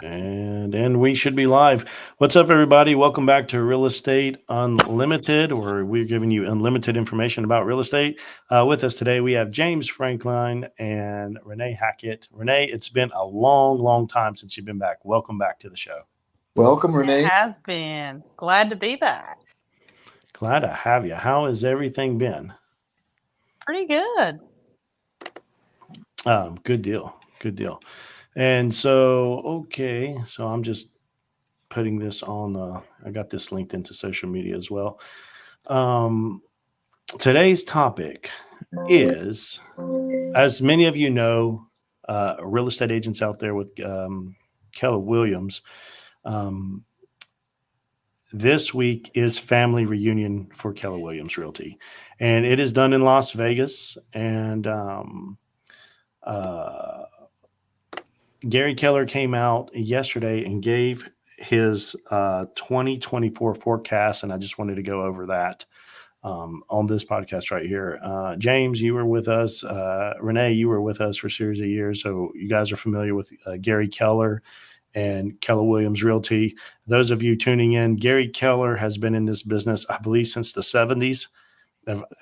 And we should be live. What's up, everybody? Welcome back to Real Estate Unlimited, where we're giving you unlimited information about real estate. With us today, we have James Franklin and Renee Hackett. Renee, it's been a long, long time since you've been back. Welcome back to the show. Welcome, It Renee. has been. Glad to be back. Glad to have you. How has everything been? Pretty good. Good deal. Good deal. And so, so I'm just putting this on. I got this linked into social media as well. Today's topic is, as many of you know, real estate agents out there with Keller Williams. This week is family reunion for Keller Williams Realty, and it is done in Las Vegas. And Gary Keller came out yesterday and gave his 2024 forecast, and I just wanted to go over that on this podcast right here. James, you were with us. Renee, you were with us for a series of years, so you guys are familiar with Gary Keller and Keller Williams Realty. Those of you tuning in, Gary Keller has been in this business, I believe, since the 70s,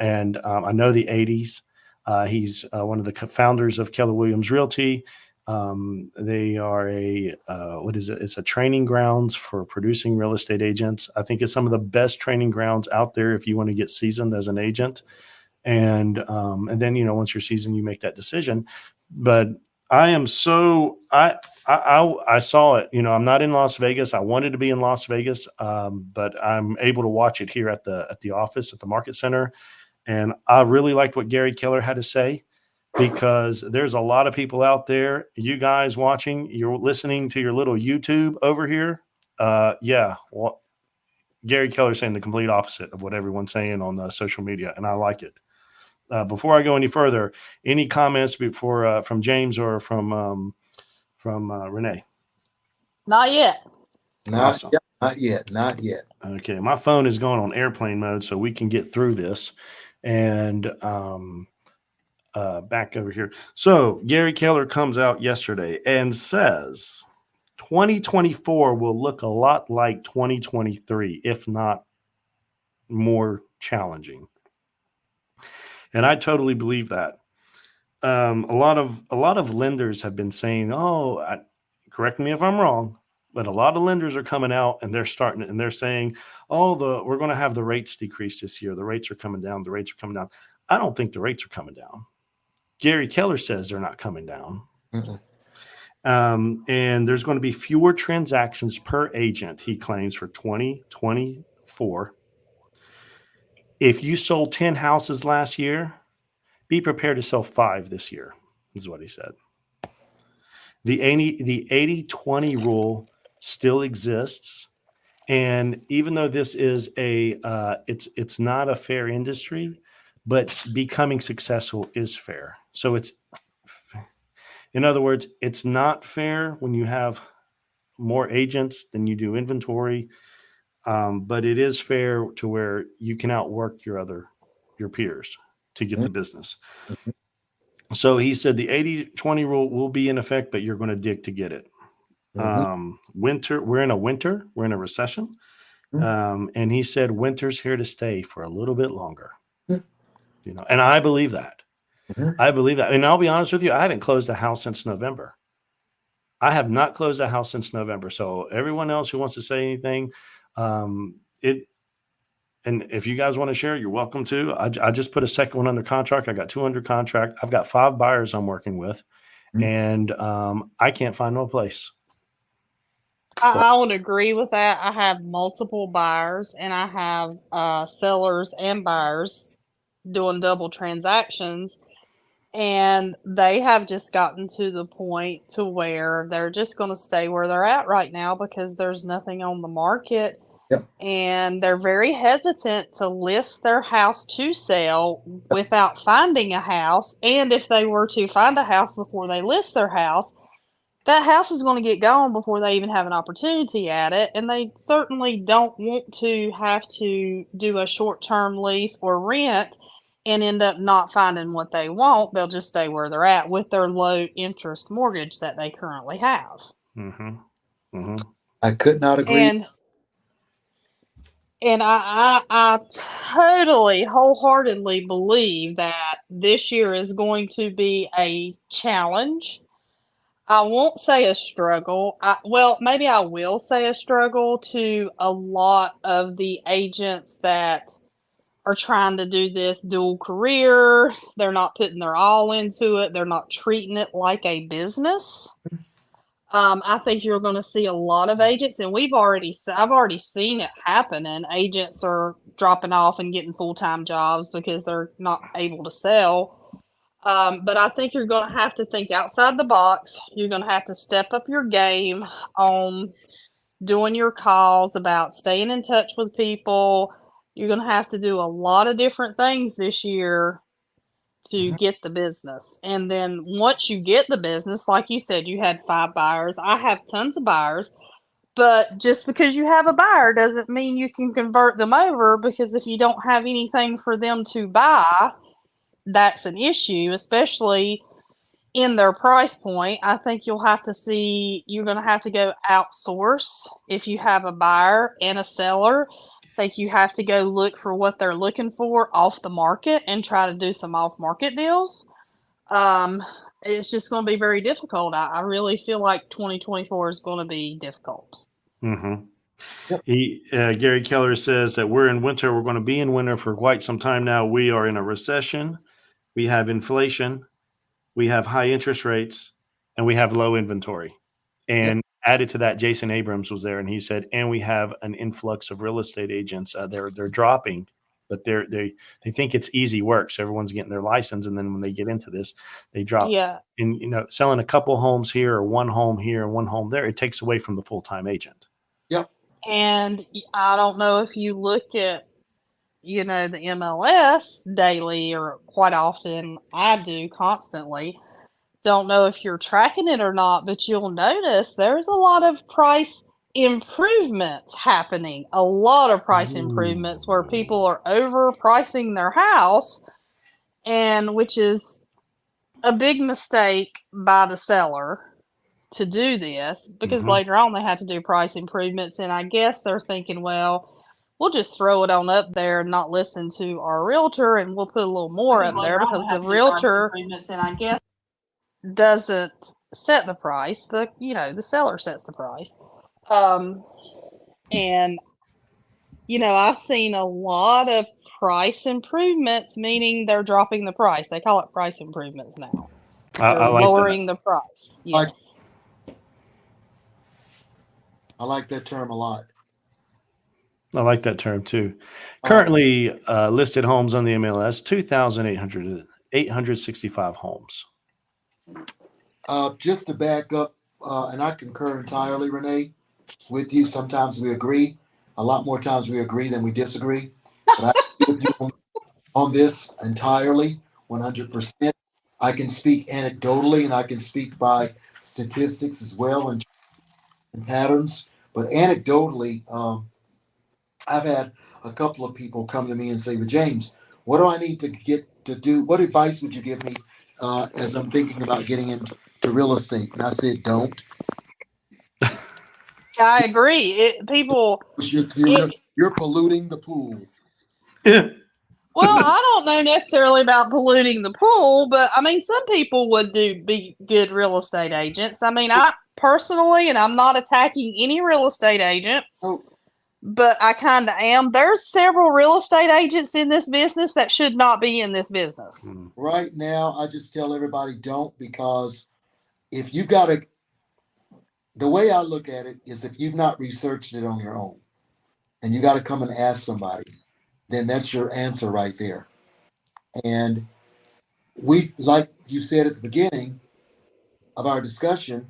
and I know the 80s. He's one of the founders of Keller Williams Realty. They are it's a training grounds for producing real estate agents. I think it's some of the best training grounds out there if you want to get seasoned as an agent. And then, once you're seasoned, you make that decision. But I saw it, I'm not in Las Vegas. I wanted to be in Las Vegas, but I'm able to watch it here at the office at the Market Center. And I really liked what Gary Keller had to say, because there's a lot of people out there, you guys watching, you're listening to your little YouTube over here. Well, Gary Keller saying the complete opposite of what everyone's saying on social media, and I like it. Before I go any further, any comments before from James or from Renee? Not yet. Awesome. Not yet. Okay, my phone is going on airplane mode, so we can get through this. And back over here. So Gary Keller comes out yesterday and says 2024 will look a lot like 2023, if not more challenging. And I totally believe that. A lot of lenders have been saying, correct me if I'm wrong, but a lot of lenders are coming out and they're saying, we're going to have the rates decrease this year. The rates are coming down. The rates are coming down. I don't think the rates are coming down. Gary Keller says they're not coming down. And there's going to be fewer transactions per agent, he claims, for 2024. If you sold 10 houses last year, be prepared to sell 5 this year, is what he said. The 80-20 rule still exists. And even though this is it's not a fair industry, but becoming successful is fair. So in other words, it's not fair when you have more agents than you do inventory, but it is fair to where you can outwork your peers to get the business. So he said the 80-20 rule will be in effect, but you're going to dig to get it. We're in a recession. And he said winter's here to stay for a little bit longer. And I believe that. I believe that. And I'll be honest with you, I haven't closed a house since November. I have not closed a house since November. So everyone else who wants to say anything, and if you guys want to share, you're welcome to. I just put a second one under contract. I got 2 under contract. I've got 5 buyers I'm working with, and I can't find no place. I would agree with that. I have multiple buyers, and I have sellers and buyers doing double transactions, and they have just gotten to the point to where they're just going to stay where they're at right now because there's nothing on the market. Yep. And they're very hesitant to list their house to sell without finding a house. And if they were to find a house before they list their house, that house is going to get gone before they even have an opportunity at it. And they certainly don't want to have to do a short-term lease or rent and end up not finding what they want. They'll just stay where they're at with their low interest mortgage that they currently have. Mm-hmm. Mm-hmm. I could not agree. And I totally wholeheartedly believe that this year is going to be a challenge. I won't say a struggle. Well, maybe I will say a struggle to a lot of the agents that are trying to do this dual career. They're not putting their all into it. They're not treating it like a business. I think you're going to see a lot of agents, and I've already seen it happen, and agents are dropping off and getting full-time jobs because they're not able to sell. But I think you're going to have to think outside the box. You're going to have to step up your game on doing your calls, about staying in touch with people. You're going to have to do a lot of different things this year to get the business. And then once you get the business, like you said, you had 5 buyers. I have tons of buyers. But just because you have a buyer doesn't mean you can convert them over, because if you don't have anything for them to buy, that's an issue, especially in their price point. I think you're going to have to go outsource if you have a buyer and a seller. I think you have to go look for what they're looking for off the market and try to do some off market deals. It's just going to be very difficult. I really feel like 2024 is going to be difficult. Mm-hmm. Yep. Gary Keller says that we're in winter. We're going to be in winter for quite some time now. We are in a recession. We have inflation. We have high interest rates, and we have low inventory. And added to that, Jason Abrams was there, and he said, and we have an influx of real estate agents. They're dropping, but they think it's easy work. So everyone's getting their license, and then when they get into this, they drop. Yeah. And selling a couple homes here or one home here and one home there, it takes away from the full-time agent. Yep. And I don't know if you look at, the MLS daily, or quite often. I do constantly. Don't know if you're tracking it or not, but you'll notice there's a lot of price improvements happening. A lot of price improvements where people are overpricing their house, and which is a big mistake by the seller to do this, because later on they have to do price improvements, and I guess they're thinking, well, we'll just throw it on up there and not listen to our realtor, and we'll put a little more up there, because the realtor doesn't set the price. The seller sets the price. And I've seen a lot of price improvements, meaning they're dropping the price. They call it price improvements now. I They're like lowering the price. Yes. I like that term a lot. I like that term too. Currently listed homes on the MLS, 2,865 homes. Just to back up, and I concur entirely, Renee, with you. Sometimes we agree. A lot more times we agree than we disagree. But I agree with you on this entirely, 100%. I can speak anecdotally, and I can speak by statistics as well, and patterns. But anecdotally, I've had a couple of people come to me and say, "Well, James, what do I need to get to do? What advice would you give me as I'm thinking about getting into real estate?" And I said, "Don't." I agree. You're polluting the pool. Well, I don't know necessarily about polluting the pool, but I mean, some people would be good real estate agents. I mean, I personally, and I'm not attacking any real estate agent, but I kind of am. There's several real estate agents in this business that should not be in this business. Right now, I just tell everybody don't, because if you got to, the way I look at it is, if you've not researched it on your own and you got to come and ask somebody, then that's your answer right there. And like you said at the beginning of our discussion,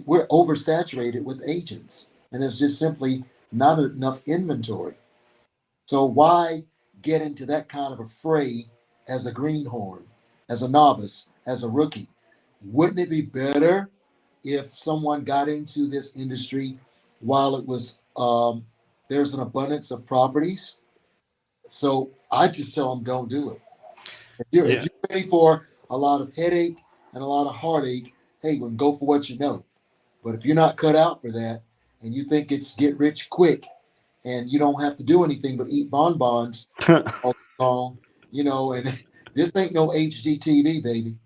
we're oversaturated with agents, and there's just simply not enough inventory. So why get into that kind of a fray as a greenhorn, as a novice, as a rookie? Wouldn't it be better if someone got into this industry while it was there's an abundance of properties? So I just tell them, don't do it. If you're ready for a lot of headache and a lot of heartache, hey, well, go for what you know. But if you're not cut out for that and you think it's get rich quick and you don't have to do anything but eat bonbons all long, and this ain't no HGTV, baby.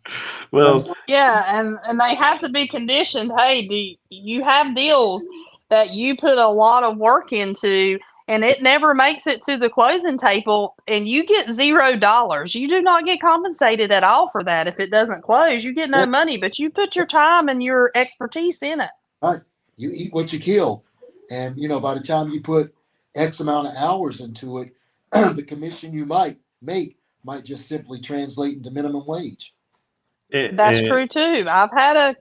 Well, Yeah, and they have to be conditioned. Hey, do you have deals that you put a lot of work into, and it never makes it to the closing table, and you get $0. You do not get compensated at all for that. If it doesn't close, you get no Yeah, money, but you put your time and your expertise in it. right. You eat what you kill. And, by the time you put X amount of hours into it, the commission you might make might just simply translate into minimum wage. That's true too. I've had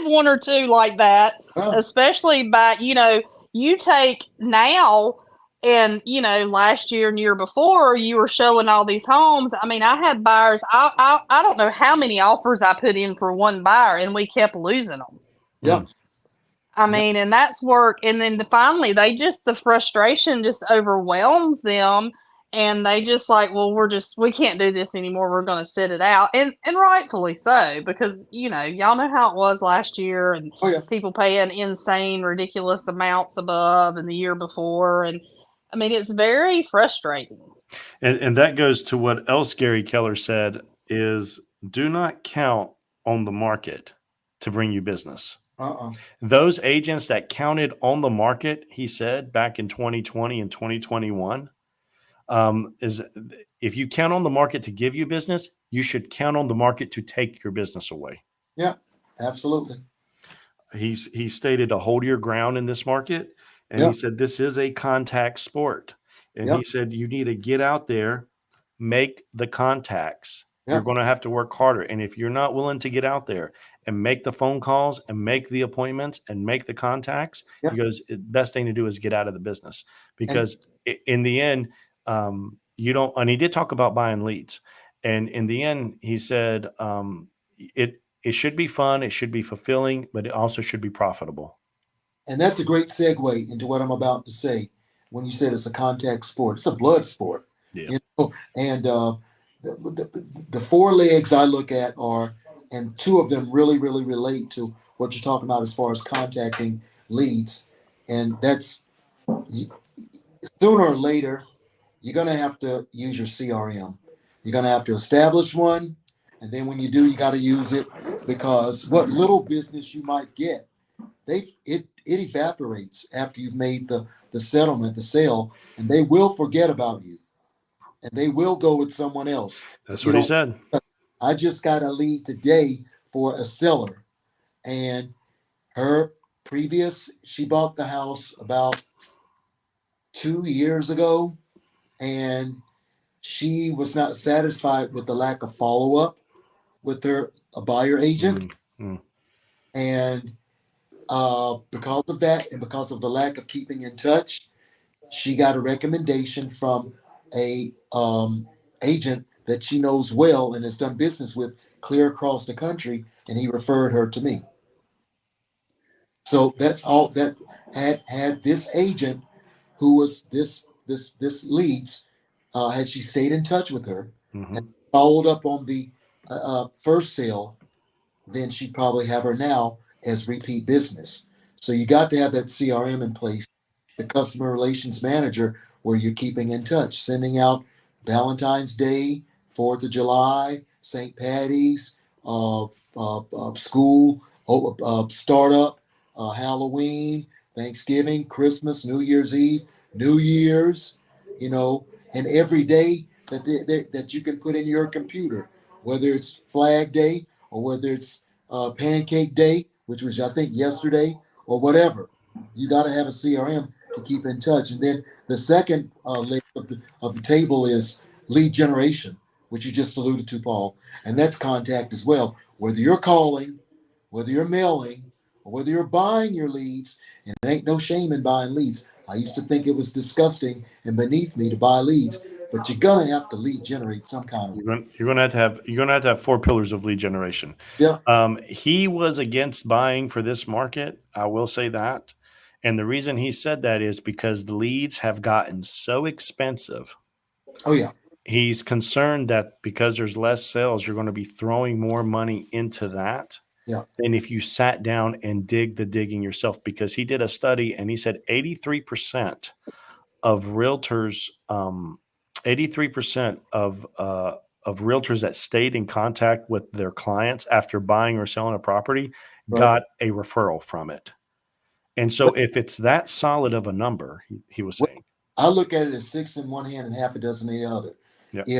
one or two like that, Huh. especially by, you take now and, last year and year before you were showing all these homes. I mean, I had buyers. I don't know how many offers I put in for one buyer, and we kept losing them. Yep. I Yep. mean, and that's work. And then finally, the frustration just overwhelms them. And they just like, well, we can't do this anymore. We're going to sit it out. And rightfully so, because, y'all know how it was last year and Oh, yeah. people paying insane, ridiculous amounts above and the year before. And I mean, it's very frustrating. And that goes to what else Gary Keller said is do not count on the market to bring you business. Those agents that counted on the market, he said back in 2020 and 2021, is if you count on the market to give you business, you should count on the market to take your business away. Yeah, absolutely. He stated to hold your ground in this market. And Yep. he said, this is a contact sport. And Yep. he said, you need to get out there, make the contacts. You're Yep. going to have to work harder. And if you're not willing to get out there and make the phone calls and make the appointments and make the contacts, Yep. he goes, the best thing to do is get out of the business because in the end, you don't, and he did talk about buying leads. And in the end, he said, it should be fun, it should be fulfilling, but it also should be profitable. And that's a great segue into what I'm about to say. When you said it's a contact sport, it's a blood sport. Yeah. And the four legs I look at are, and two of them really, really relate to what you're talking about as far as contacting leads. And that's sooner or later, you're going to have to use your CRM. You're going to have to establish one. And then when you do, you got to use it because what little business you might get, it evaporates after you've made the settlement, the sale, and they will forget about you. And they will go with someone else. That's what he said. I just got a lead today for a seller, and she bought the house about 2 years ago, and she was not satisfied with the lack of follow-up with a buyer agent. Mm-hmm. And because of that, and because of the lack of keeping in touch, she got a recommendation from a agent that she knows well and has done business with clear across the country, and he referred her to me. So that's all that had this agent, who was this leads, had she stayed in touch with her and followed up on the first sale, then she'd probably have her now as repeat business. So you got to have that CRM in place, the customer relations manager, where you're keeping in touch, sending out Valentine's Day, 4th of July, St. Patty's, school, startup, Halloween, Thanksgiving, Christmas, New Year's Eve, New Year's, and every day that you can put in your computer, whether it's Flag Day or whether it's Pancake Day, which was I think yesterday, or whatever. You got to have a CRM to keep in touch. And then the second leg of the table is lead generation, which you just alluded to, Paul, and that's contact as well. Whether you're calling, whether you're mailing, or whether you're buying your leads, and it ain't no shame in buying leads. I used to think it was disgusting and beneath me to buy leads, but you're gonna have to lead generate some kind of. You're gonna have to have 4 pillars of lead generation. Yeah. He was against buying for this market. I will say that. And the reason he said that is because the leads have gotten so expensive. Oh yeah. He's concerned that because there's less sales, you're going to be throwing more money into that. Yeah. than if you sat down and did the digging yourself, because he did a study and he said 83% of realtors, 83% of realtors that stayed in contact with their clients after buying or selling a property Right. got a referral from it. And so if it's that solid of a number, he was Well, saying. I look at it as 6 in one hand and half a dozen in the other. Yeah.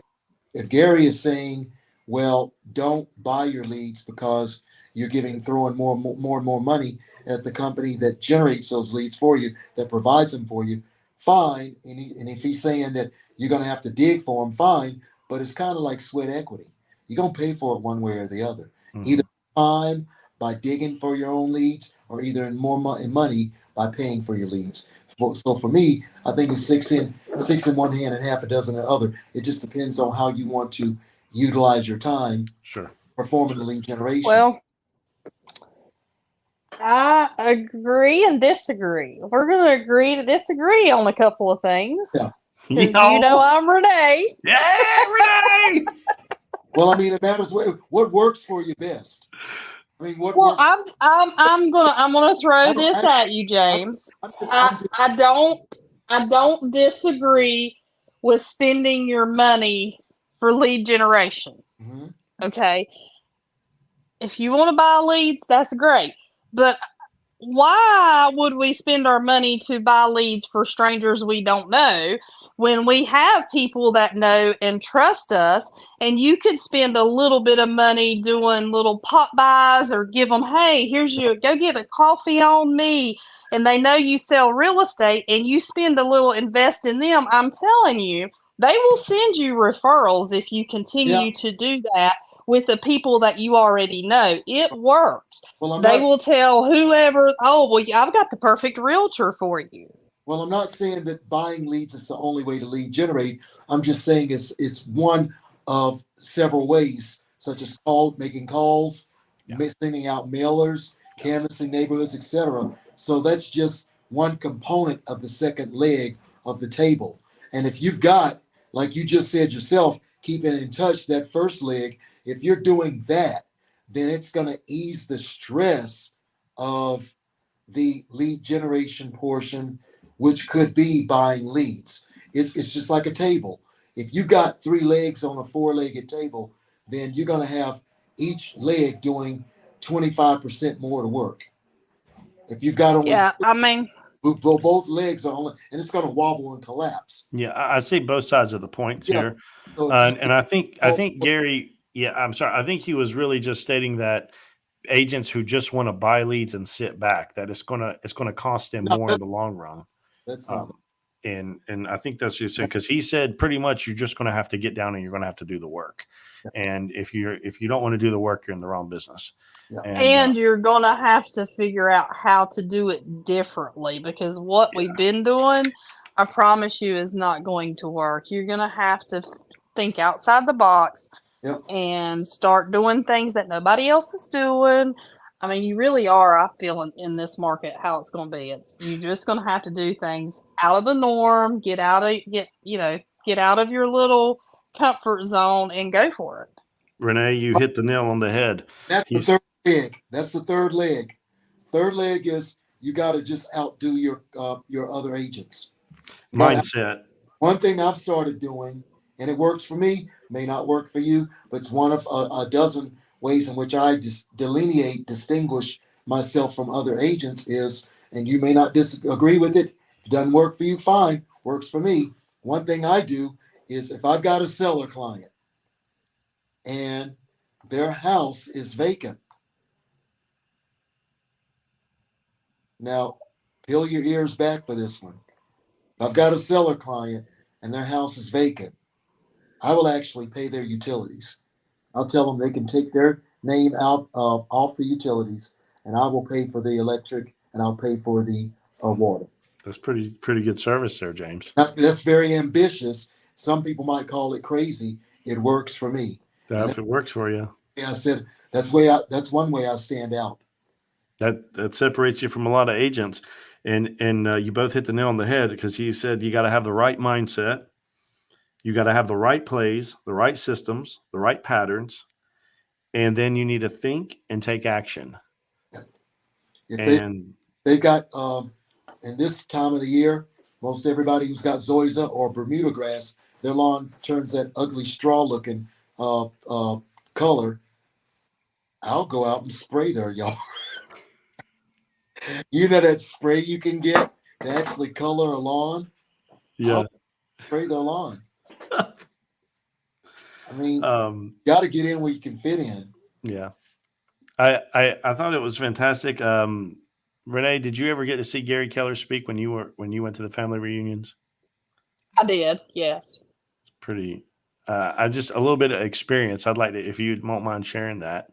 If Gary is saying, well, don't buy your leads because you're throwing more and more money at the company that generates those leads for you, that provides them for you, fine. And if he's saying that you're going to have to dig for them, fine. But it's kind of like sweat equity. You're going to pay for it one way or the other. Either time by digging for your own leads, or either in more money by paying for your leads. So for me, I think it's 6 in one hand and half a dozen in the other. It just depends on how you want to utilize your time Sure. performing the lead generation. Well, I agree and disagree. We're going to agree to disagree on a couple of things. Yeah. Because you know I'm Renee. Yeah, Renee. Well, I mean, it matters what works for you best. I mean, what Well, works? I'm gonna throw this at you, James. I don't disagree with spending your money for lead generation. Mm-hmm. Okay, if you want to buy leads, that's great. But why would we spend our money to buy leads for strangers we don't know when we have people that know and trust us? And you could spend a little bit of money doing little pop buys, or give them, hey, go get a coffee on me. And they know you sell real estate, and you spend a little, invest in them. I'm telling you, they will send you referrals if you continue to do that with the people that you already know. It works. Well, They will tell whoever, oh, well, I've got the perfect realtor for you. Well, I'm not saying that buying leads is the only way to lead generate. I'm just saying it's one of several ways, such as making calls, sending out mailers, canvassing neighborhoods, etc. So that's just one component of the second leg of the table. And if you've got, like you just said yourself, keeping in touch, that first leg, if you're doing that, then it's going to ease the stress of the lead generation portion, which could be buying leads. It's just like a table. If you've got 3 legs on a 4-legged table, then you're going to have each leg doing 25% more to work. If you've got only both legs are only, and it's going to wobble and collapse. Yeah, I see both sides of the points here, So and I think Gary. Yeah, I'm sorry. I think he was really just stating that agents who just want to buy leads and sit back, that it's gonna cost them more in the long run. That's not. And I think that's what you're saying, because he said pretty much you're just going to have to get down and you're going to have to do the work. And if you don't want to do the work, you're in the wrong business. Yeah. And you're going to have to figure out how to do it differently, because what we've been doing, I promise you, is not going to work. You're going to have to think outside the box and start doing things that nobody else is doing. I mean, you really are, I feel, in this market, how it's going to be. You're just going to have to do things out of the norm, get out of your little comfort zone and go for it. Renee, you hit the nail on the head. That's the third leg. That's the third leg. Third leg is you got to just outdo your other agents. Mindset. One thing I've started doing, and it works for me, may not work for you, but it's one of a dozen ways in which I just distinguish myself from other agents is, and you may not disagree with it. If it doesn't work for you, fine. Works for me. One thing I do is, if I've got a seller client and their house is vacant. Now, peel your ears back for this one. If I've got a seller client and their house is vacant, I will actually pay their utilities. I'll tell them they can take their name out off the utilities, and I will pay for the electric, and I'll pay for the water. That's pretty good service there, James. That's very ambitious. Some people might call it crazy. It works for me. If it works for you. Yeah, I said that's one way I stand out. That separates you from a lot of agents, and you both hit the nail on the head, because he said you got to have the right mindset, you got to have the right plays, the right systems, the right patterns, and then you need to think and take action. If And they've got in this time of the year, most everybody who's got zoysia or Bermuda grass, their lawn turns that ugly straw looking color. I'll go out and spray their yard. You know that spray you can get to actually color a lawn? yeah, I'll spray their lawn. I mean, got to get in where you can fit in. yeah. I thought it was fantastic. Renee, did you ever get to see Gary Keller speak when you went to the family reunions? I did, yes. It's pretty. I just a little bit of experience. I'd like to, if you won't mind sharing that.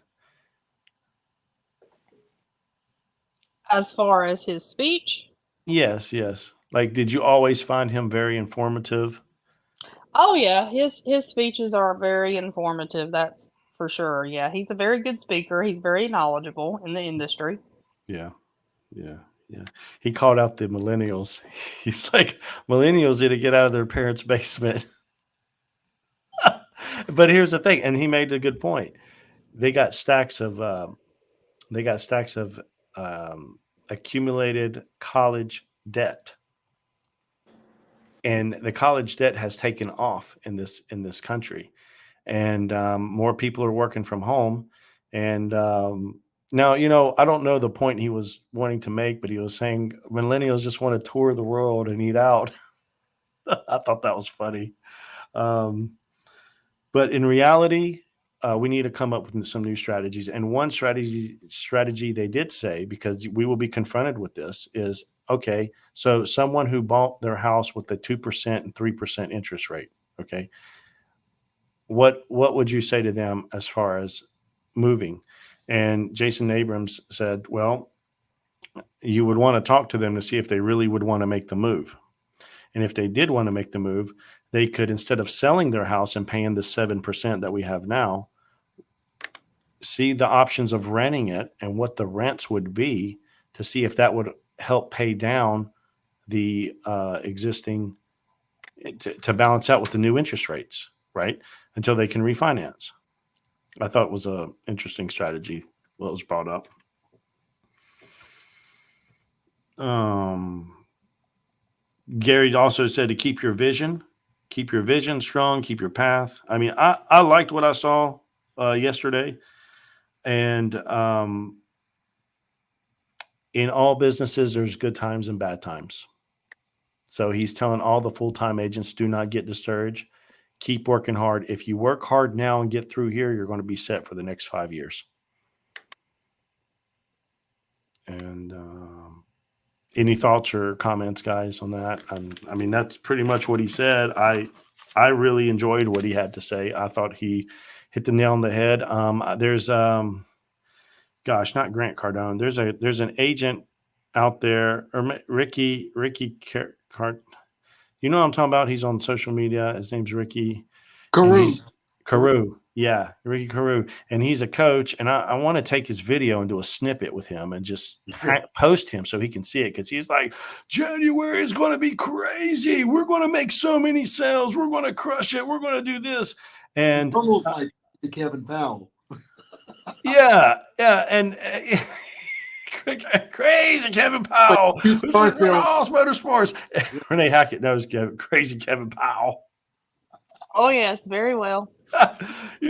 As far as his speech, Yes, yes. Like, did you always find him very informative? oh yeah, his speeches are very informative. That's for sure. Yeah, he's a very good speaker. He's very knowledgeable in the industry. Yeah, yeah, yeah. He called out the millennials. He's like, millennials need to get out of their parents' basement. But here's the thing, and he made a good point. They got stacks of they got stacks of um, accumulated college debt, and the college debt has taken off in this country, and more people are working from home. And now, I don't know the point he was wanting to make, but he was saying millennials just want to tour the world and eat out. I thought that was funny. Um, but in reality, we need to come up with some new strategies. And one strategy they did say, because we will be confronted with this, is okay. So someone who bought their house with a 2% and 3% interest rate, okay, what would you say to them as far as moving? And Jason Abrams said, well, you would want to talk to them to see if they really would want to make the move. And if they did want to make the move, they could, instead of selling their house and paying the 7% that we have now, see the options of renting it and what the rents would be to see if that would help pay down the existing, to balance out with the new interest rates, right? Until they can refinance. I thought it was an interesting strategy what was brought up. Gary also said to keep your vision strong, keep your path. I mean, I liked what I saw yesterday, and in all businesses, there's good times and bad times. So he's telling all the full-time agents, do not get discouraged. Keep working hard. If you work hard now and get through here, you're going to be set for the next 5 years. And any thoughts or comments, guys, on that? I mean, that's pretty much what he said. I really enjoyed what he had to say. I thought he hit the nail on the head. There's gosh, not Grant Cardone. There's an agent out there, or Ricky you know what I'm talking about? He's on social media. His name's Ricky. Carew. Yeah, Ricky Carew. And he's a coach. And I want to take his video and do a snippet with him and just post him so he can see it. Because he's like, January is going to be crazy. We're going to make so many sales. We're going to crush it. We're going to do this. And it's almost like the Kevin Powell. Yeah. And crazy Kevin Powell. Motorsports. Renee Hackett knows crazy Kevin Powell. Oh yes, very well.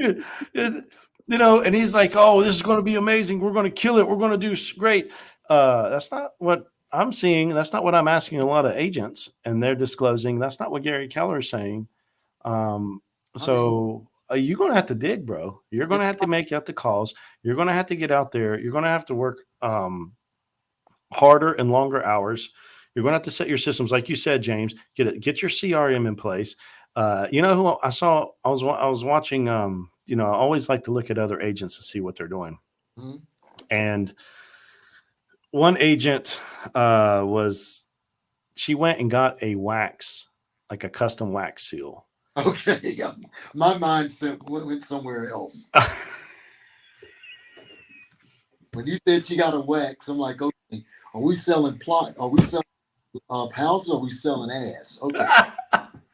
And he's like, oh, this is going to be amazing. We're going to kill it. We're going to do great. That's not what I'm seeing. That's not what I'm asking a lot of agents, and they're disclosing. That's not what Gary Keller is saying. So you're going to have to dig, bro. You're going to have to make out the calls. You're going to have to get out there. You're going to have to work harder and longer hours. You're going to have to set your systems, like you said, James. Get your CRM in place. Who I saw? I was watching. I always like to look at other agents to see what they're doing. Mm-hmm. And one agent she went and got a wax, like a custom wax seal. Okay, yeah. My mind went somewhere else. When you said she got a wax, I'm like, okay, are we selling plot? Are we selling houses? Or are we selling ass? Okay,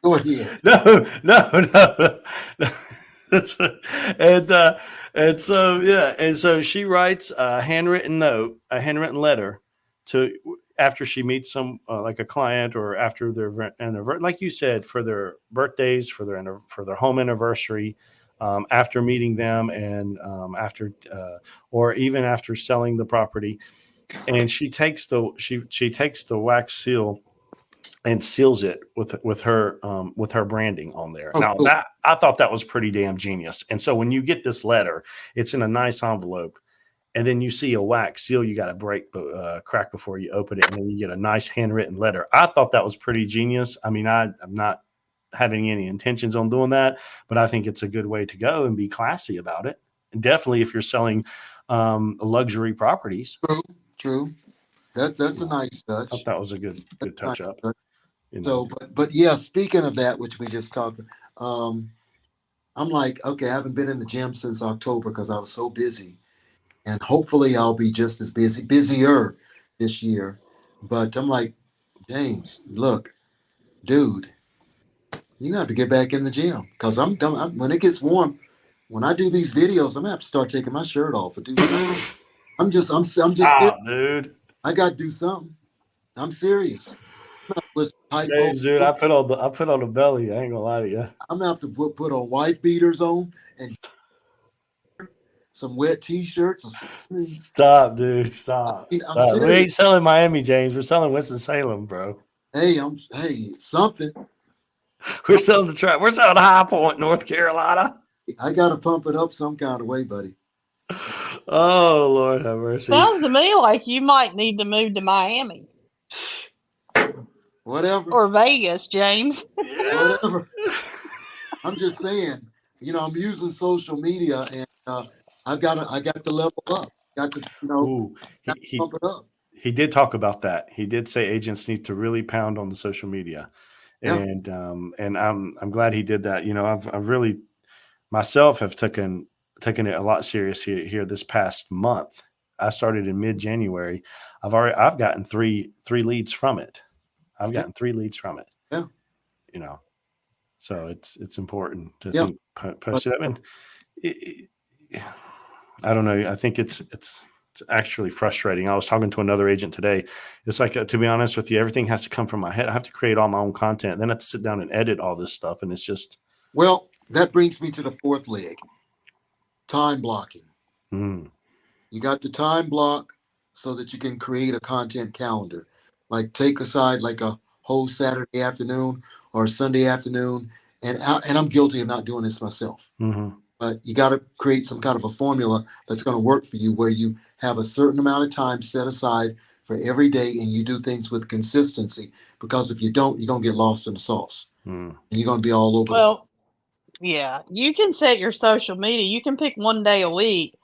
go ahead. No. and and so yeah, and so she writes a handwritten note, a handwritten letter to after she meets some like a client or after their like you said for their birthdays, for their home anniversary, after meeting them, and after or even after selling the property, and she takes the wax seal and seals it with her branding on there. Oh, Now cool. that I thought that was pretty damn genius. And so when you get this letter, it's in a nice envelope, and then you see a wax seal you got to crack before you open it, and then you get a nice handwritten letter. I thought that was pretty genius. I mean, I'm not having any intentions on doing that, but I think it's a good way to go and be classy about it. And definitely if you're selling luxury properties. True, true. That's a nice I thought touch. that was a good That's a nice touch up. touch. You know. So, but yeah, speaking of that, which we just talked, um, I'm like, okay, I haven't been in the gym since October because I was so busy, and hopefully I'll be just as busier this year. But I'm like, James, look, dude, you have to get back in the gym because when it gets warm, when I do these videos, I'm gonna have to start taking my shirt off or do something. I'm just serious. Stop, dude. I got to do something. I'm serious. With hypo, James, dude, I put on the belly. I ain't gonna lie to you. I'm gonna have to put on wife beaters on and some wet t-shirts or something. Stop, dude. Stop. I'm Stop. We serious. ain't selling Miami, James. We're selling Winston-Salem, bro. Hey, something. We're selling the track. We're selling High Point, North Carolina. I gotta pump it up some kind of way, buddy. Oh, Lord have mercy. Sounds to me like you might need to move to Miami Whatever, or Vegas, James. whatever. I'm just saying. I'm using social media, and I got to level up. Got to, Ooh, got to he pump it up. he did talk about that. He did say agents need to really pound on the social media, Yeah. and I'm glad he did that. I've really myself have taken it a lot serious here this past month. I started in mid-January. I've gotten three leads from it. I've Yeah. gotten 3 leads from it. Yeah. You know, so it's important to Yeah. post it up. And I don't know. I think it's actually frustrating. I was talking to another agent today. It's like, to be honest with you, everything has to come from my head. I have to create all my own content. Then I have to sit down and edit all this stuff. And it's just. Well, that brings me to the fourth leg, time blocking. You got the time block so that you can create a content calendar. Like take aside like a whole Saturday afternoon or Sunday afternoon. And I'm guilty of not doing this myself. Mm-hmm. But you got to create some kind of a formula that's going to work for you where you have a certain amount of time set aside for every day and you do things with consistency. Because if you don't, you're going to get lost in the sauce. And you're going to be all over. Well, yeah, you can set your social media. You can pick one day a week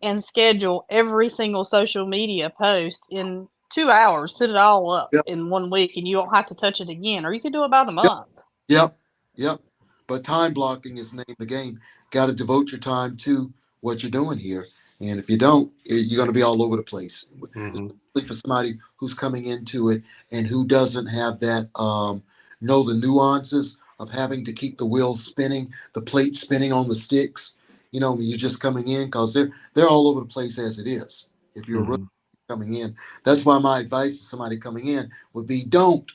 and schedule every single social media post in 2 hours, put it all up Yep. in 1 week, and you don't have to touch it again. Or you can do it by the month. Yep. But time blocking is the name of the game. Got to devote your time to what you're doing here. And if you don't, you're going to be all over the place. Especially for somebody who's coming into it and who doesn't have that, know the nuances of having to keep the wheel spinning, the plate spinning on the sticks, when you're just coming in, because they're all over the place as it is. If you're really coming in. That's why my advice to somebody coming in would be don't.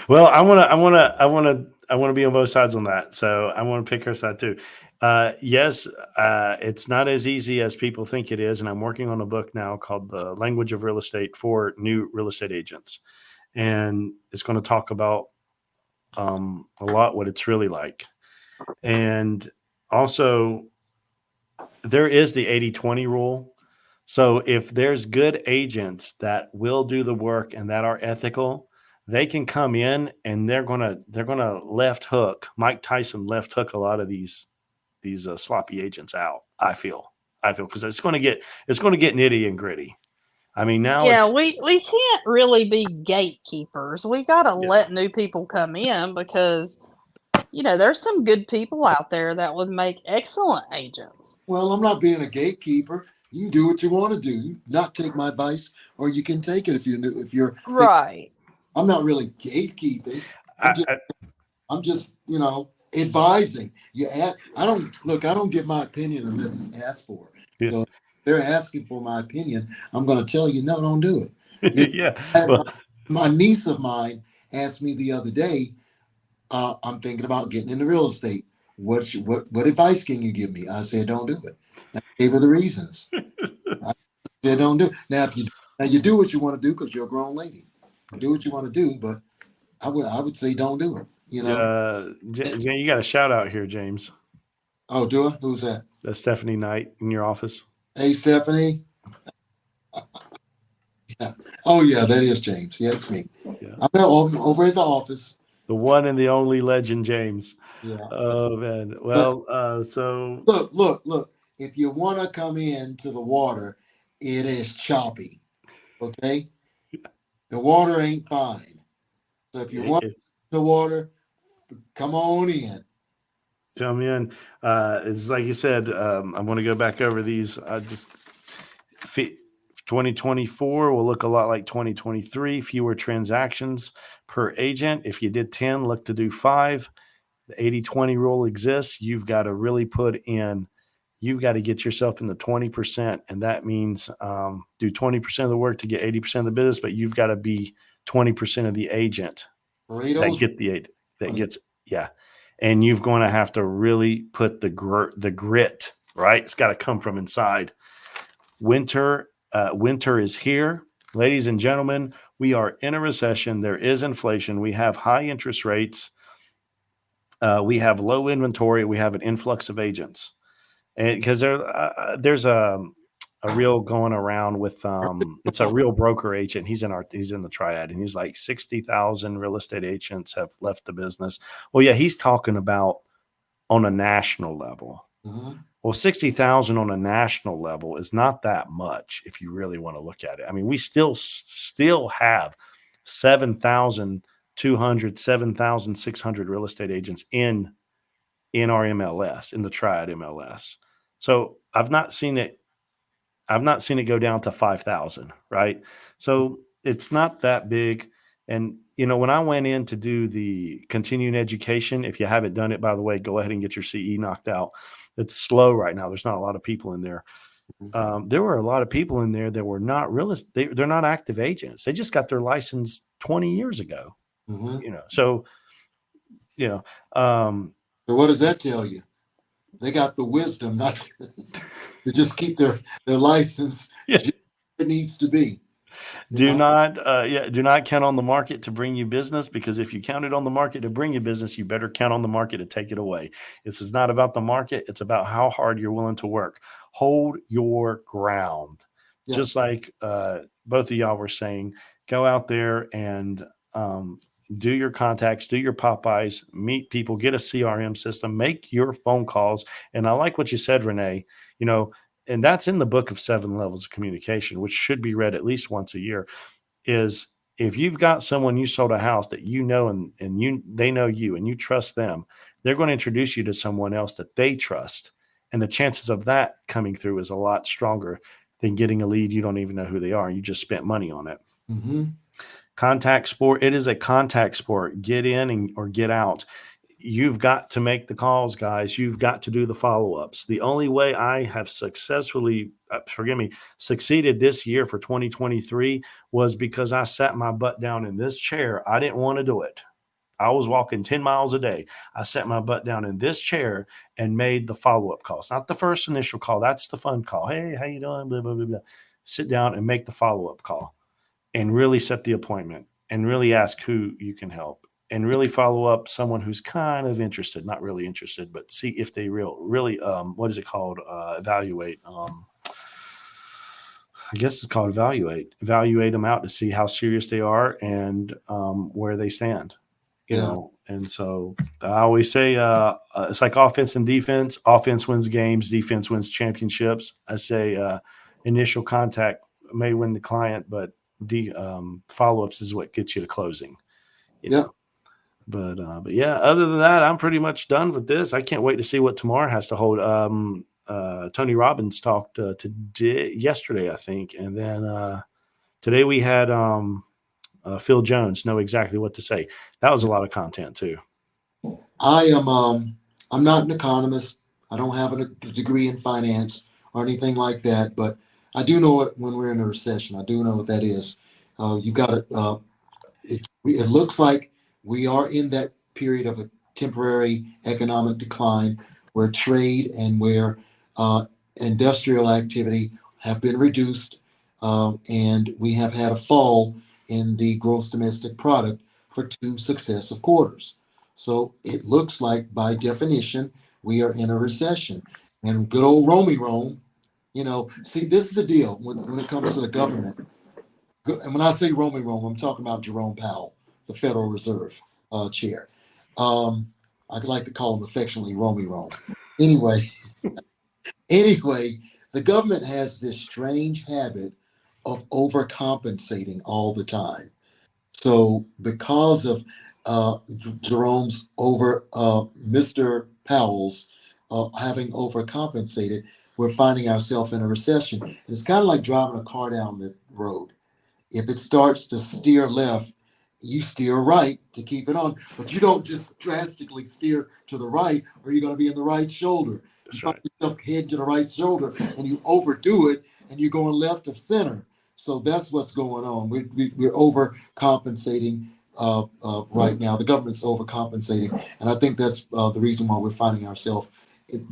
Well, I want to be on both sides on that. So I want to pick her side too. Yes, it's not as easy as people think it is, and I'm working on a book now called "The Language of Real Estate" for new real estate agents, and it's going to talk about a lot what it's really like, and also there is the 80-20 rule. So if there's good agents that will do the work and that are ethical, they can come in and they're gonna left hook. Mike Tyson left hook a lot of these sloppy agents out. I feel because it's going to get nitty and gritty. I mean, now we can't really be gatekeepers. We got to let new people come in because there's some good people out there that would make excellent agents. Well, I'm not being a gatekeeper. You can do what you want to do. You not take my advice, or you can take it if you're right. I'm not really gatekeeping. I'm just advising. I don't get my opinion unless it's asked for. Yeah. So if they're asking for my opinion, I'm going to tell you, no, don't do it. Yeah. My, Well, my niece of mine asked me the other day, I'm thinking about getting into real estate. What advice can you give me? I said, don't do it. I gave her the reasons. I said, don't do it. Now you do what you want to do because you're a grown lady. Do what you want to do, but I would say don't do it. Jay, you got a shout out here, James. Oh, do I? Who's that? That's Stephanie Knight in your office. Hey, Stephanie. Yeah. Oh, yeah, that is James. Yeah, it's me. Yeah. I'm over at the office. The one and the only legend, James. Yeah. Oh man. But Well, so look. If you want to come into the water, it is choppy. Okay. The water ain't fine. So if you want it's the water, come on in. come in. It's like you said. I want to go back over these. 2024 will look a lot like 2023. Fewer transactions per agent. If you did 10, look to do 5. The 80-20 rule exists. You've got to really you've got to get yourself in the 20%. And that means do 20% of the work to get 80% of the business, but you've got to be 20% of the agent Burritos. that gets, yeah. And you're going to have to really put the grit, right? It's got to come from inside. Winter is here. Ladies and gentlemen, we are in a recession. There is inflation. We have high interest rates. We have low inventory. We have an influx of agents. And because there's a reel going around with it's a real broker agent. He's in the triad, and he's like 60,000 real estate agents have left the business. Well, yeah, he's talking about on a national level. Mm-hmm. Well, 60,000 on a national level is not that much if you really want to look at it. I mean, we still have 7,200, 7,600 real estate agents in our MLS, in the Triad MLS. So I've not seen it go down to 5,000, right? So it's not that big. And, when I went in to do the continuing education, if you haven't done it, by the way, go ahead and get your CE knocked out. It's slow right now. There's not a lot of people in there. There were a lot of people in there that were not they're not active agents. They just got their license 20 years ago, Mm-hmm. So, So what does that tell you? They got the wisdom not to just keep their license Yeah. just where it needs to be. Do not count on the market to bring you business, because if you counted on the market to bring you business, you better count on the market to take it away. This is not about the market. It's about how hard you're willing to work. Hold your ground. Yeah. Just like both of y'all were saying, go out there and do your contacts, do your Popeyes, meet people, get a CRM system, make your phone calls. And I like what you said, Renee, and that's in the book of 7 levels of communication, which should be read at least once a year, is if you've got someone you sold a house that and they know you and you trust them, they're going to introduce you to someone else that they trust. And the chances of that coming through is a lot stronger than getting a lead you don't even know who they are. You just spent money on it. Mm-hmm. Contact sport. It is a contact sport. Get in or get out. You've got to make the calls, guys. You've got to do the follow-ups. The only way I have successfully, succeeded this year for 2023 was because I sat my butt down in this chair. I didn't want to do it. I was walking 10 miles a day. I sat my butt down in this chair and made the follow-up calls. Not the first initial call. That's the fun call. Hey, how you doing? Blah, blah, blah, blah. Sit down and make the follow-up call and really set the appointment and really ask who you can help and really follow up someone who's kind of interested, not really interested, but see if they really, what is it called? Evaluate. I guess it's called evaluate them out to see how serious they are and where they stand, And so I always say it's like offense and defense. Offense wins games. Defense wins championships. I say initial contact may win the client, but follow-ups is what gets you to closing. Yeah. But yeah, other than that, I'm pretty much done with this. I can't wait to see what tomorrow has to hold. Tony Robbins talked yesterday, I think. And then today we had Phil Jones know exactly what to say. That was a lot of content too. I'm not an economist. I don't have a degree in finance or anything like that, but I do know what when we're in a recession. I do know what that is. You got to. It looks like we are in that period of a temporary economic decline, where trade and where industrial activity have been reduced, and we have had a fall in the gross domestic product for 2 successive quarters. So it looks like, by definition, we are in a recession. And good old Romy Rome, see, this is the deal when it comes to the government. And when I say Romy Rome, I'm talking about Jerome Powell, the Federal Reserve chair. I could like to call him affectionately Romy Rome. Anyway, anyway, the government has this strange habit of overcompensating all the time. So because of Jerome's Mr. Powell's having overcompensated, we're finding ourselves in a recession. And it's kind of like driving a car down the road. If it starts to steer left, you steer right to keep it on, but you don't just drastically steer to the right, or you're going to be in the right shoulder. That's You find right. yourself heading to the right shoulder, and you overdo it, and you're going left of center. So that's what's going on. We're overcompensating right now. The government's overcompensating, and I think that's the reason why we're finding ourselves, in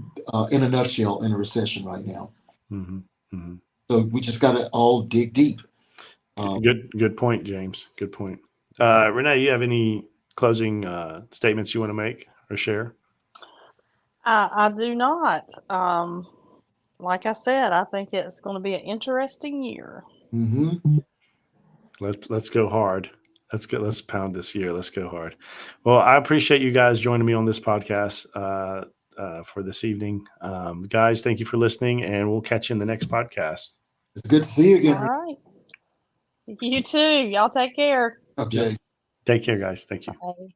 a nutshell, in a recession right now. Mm-hmm. Mm-hmm. So we just got to all dig deep. Good point, James. Good point. Renee, you have any closing statements you want to make or share? I do not. Like I said, I think it's going to be an interesting year. Mm-hmm. Let's go hard. Let's go. Let's pound this year. Let's go hard. Well, I appreciate you guys joining me on this podcast for this evening, guys. Thank you for listening, and we'll catch you in the next podcast. It's good to see you All again. right. You too. Y'all take care. Okay. Take care, guys. Thank you. Bye.